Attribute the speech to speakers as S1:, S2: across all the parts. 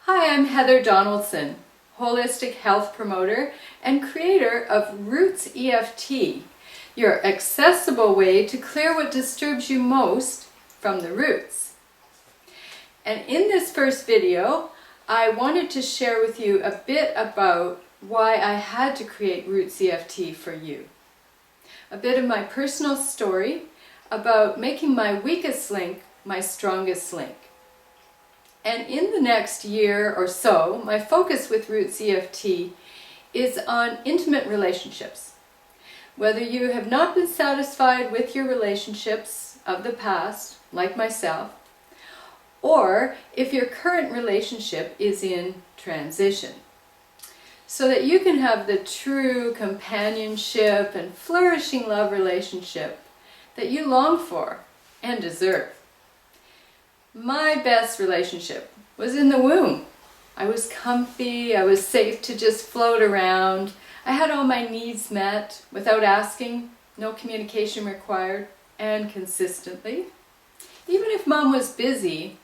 S1: Hi, I'm Heather Donaldson, holistic health promoter and creator of RootsEFT, your accessible way to clear what disturbs you most from the roots. And in this first video, I wanted to share with you a bit about why I had to create RootsEFT for you. A bit of my personal story about making my weakest link my strongest link. And in the next year or so, my focus with RootsEFT is on intimate relationships. Whether you have not been satisfied with your relationships of the past, like myself, or if your current relationship is in transition, so that you can have the true companionship and flourishing love relationship that you long for and deserve. My best relationship was in the womb. I was comfy, I was safe to just float around. I had all my needs met without asking, no communication required, and consistently. Even if Mom was busy,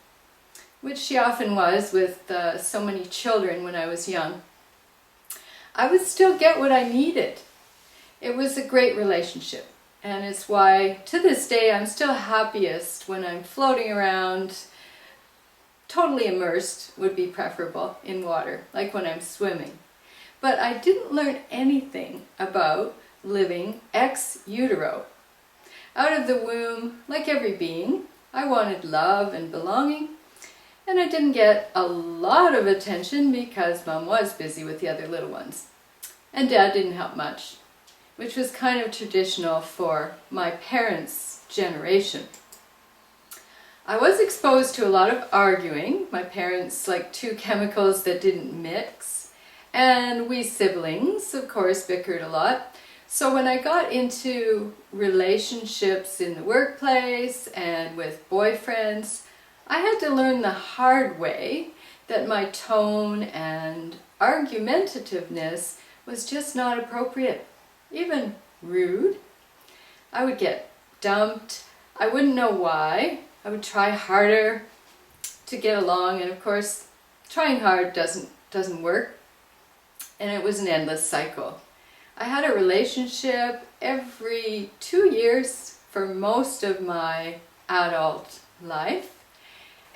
S1: which she often was with so many children when I was young, I would still get what I needed. It was a great relationship. And it's why, to this day, I'm still happiest when I'm floating around, totally immersed would be preferable in water, like when I'm swimming. But I didn't learn anything about living ex utero. Out of the womb, like every being, I wanted love and belonging, and I didn't get a lot of attention because Mom was busy with the other little ones. And Dad didn't help much, which was kind of traditional for my parents' generation. I was exposed to a lot of arguing. My parents liked two chemicals that didn't mix, and we siblings, of course, bickered a lot. So when I got into relationships in the workplace and with boyfriends, I had to learn the hard way that my tone and argumentativeness was just not appropriate. Even rude. I would get dumped. I wouldn't know why. I would try harder to get along, and of course, trying hard doesn't work. And it was an endless cycle. I had a relationship every 2 years for most of my adult life.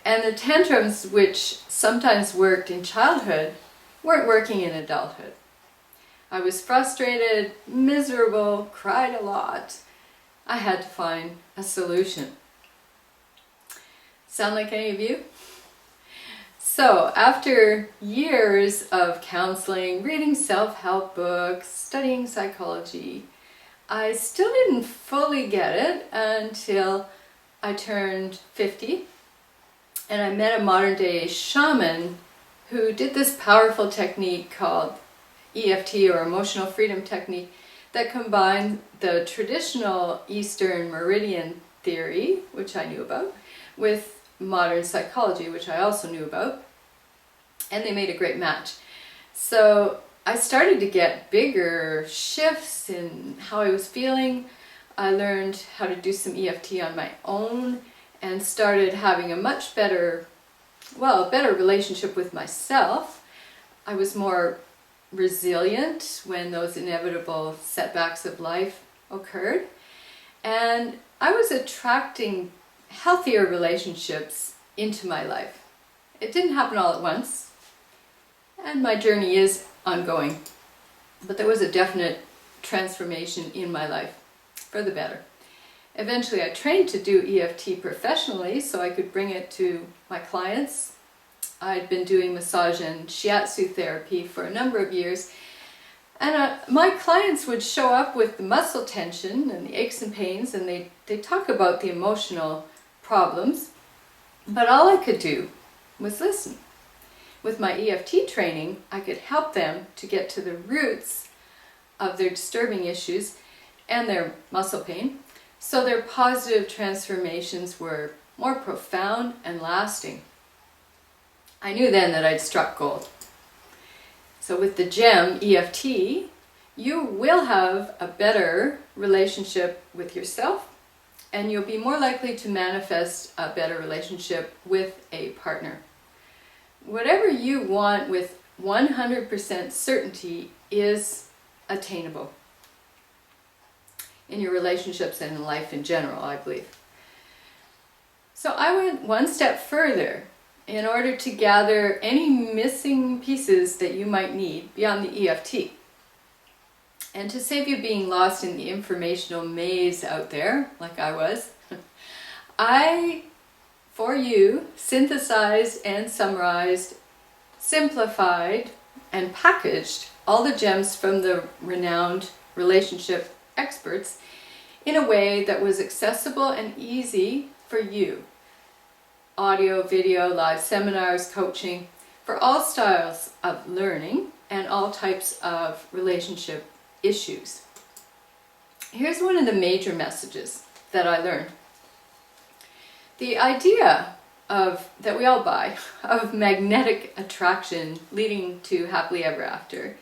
S1: And the tantrums, which sometimes worked in childhood, weren't working in adulthood. I was frustrated, miserable, cried a lot. I had to find a solution. Sound like any of you? So, after years of counseling, reading self-help books, studying psychology, I still didn't fully get it until I turned 50, and I met a modern-day shaman who did this powerful technique called EFT, or emotional freedom technique, that combined the traditional Eastern meridian theory, which I knew about, with modern psychology, which I also knew about, and they made a great match. So I started to get bigger shifts in how I was feeling. I learned how to do some EFT on my own and started having a much better relationship with myself. I was more resilient when those inevitable setbacks of life occurred, and I was attracting healthier relationships into my life. It didn't happen all at once, and my journey is ongoing, but there was a definite transformation in my life for the better. Eventually I trained to do EFT professionally so I could bring it to my clients. I'd been doing massage and shiatsu therapy for a number of years, and my clients would show up with the muscle tension and the aches and pains, and they talk about the emotional problems, but all I could do was listen. With my EFT training, I could help them to get to the roots of their disturbing issues and their muscle pain, so their positive transformations were more profound and lasting. I knew then that I'd struck gold. So with the GEM EFT, you will have a better relationship with yourself, and you'll be more likely to manifest a better relationship with a partner. whatever you want with 100% certainty is attainable in your relationships and in life in general, I believe. So I went one step further in order to gather any missing pieces that you might need beyond the EFT. And to save you being lost in the informational maze out there, like I was, I, for you, synthesized and summarized, simplified and packaged all the gems from the renowned relationship experts in a way that was accessible and easy for you. Audio, video, live seminars, coaching, for all styles of learning and all types of relationship issues. Here's one of the major messages that I learned. The idea that we all buy of magnetic attraction leading to happily ever after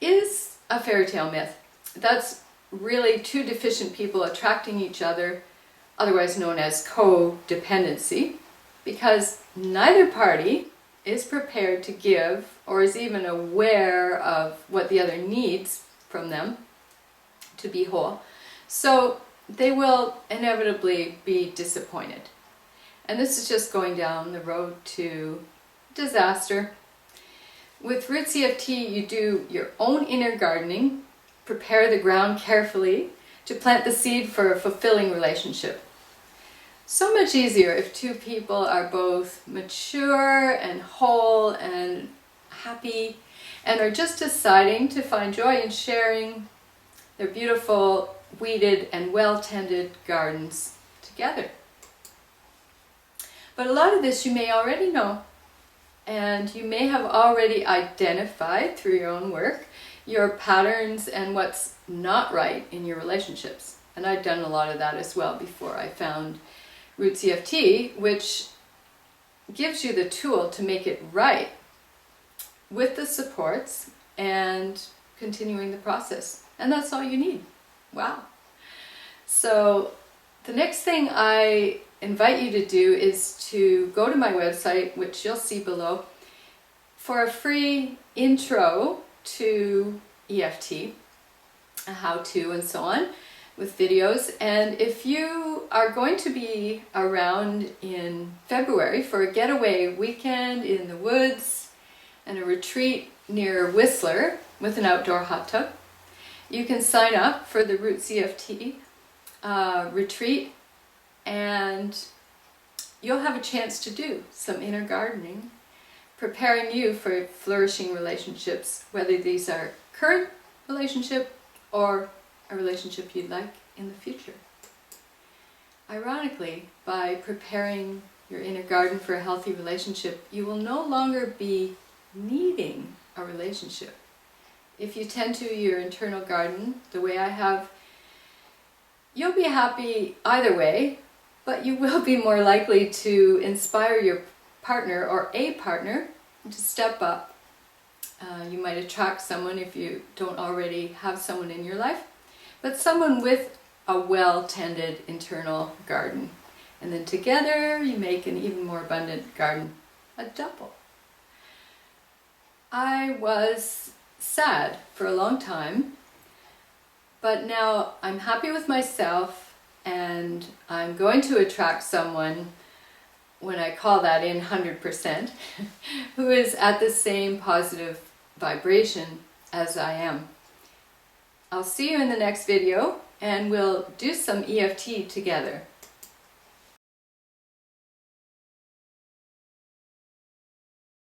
S1: is a fairy tale myth. That's really two deficient people attracting each other, otherwise known as codependency, because neither party is prepared to give or is even aware of what the other needs from them to be whole. So they will inevitably be disappointed. And this is just going down the road to disaster. With RootsEFT, you do your own inner gardening, prepare the ground carefully to plant the seed for a fulfilling relationship. So much easier if two people are both mature and whole and happy and are just deciding to find joy in sharing their beautiful, weeded and well-tended gardens together. But a lot of this you may already know, and you may have already identified through your own work your patterns and what's not right in your relationships. And I'd done a lot of that as well before I found RootsEFT, which gives you the tool to make it right with the supports and continuing the process. And that's all you need. Wow. So the next thing I invite you to do is to go to my website, which you'll see below, for a free intro to EFT, a how-to and so on, with videos. And if you are going to be around in February for a getaway weekend in the woods and a retreat near Whistler with an outdoor hot tub, you can sign up for the RootsEFT retreat, and you'll have a chance to do some inner gardening, preparing you for flourishing relationships, whether these are current relationship or a relationship you'd like in the future. Ironically, by preparing your inner garden for a healthy relationship, you will no longer be needing a relationship. If you tend to your internal garden the way I have, you'll be happy either way, but you will be more likely to inspire your partner or a partner to step up. You might attract someone if you don't already have someone in your life, but someone with a well-tended internal garden. And then together you make an even more abundant garden, a double. I was sad for a long time, but now I'm happy with myself, and I'm going to attract someone, when I call that in 100%, who is at the same positive vibration as I am. I'll see you in the next video, and we'll do some EFT together.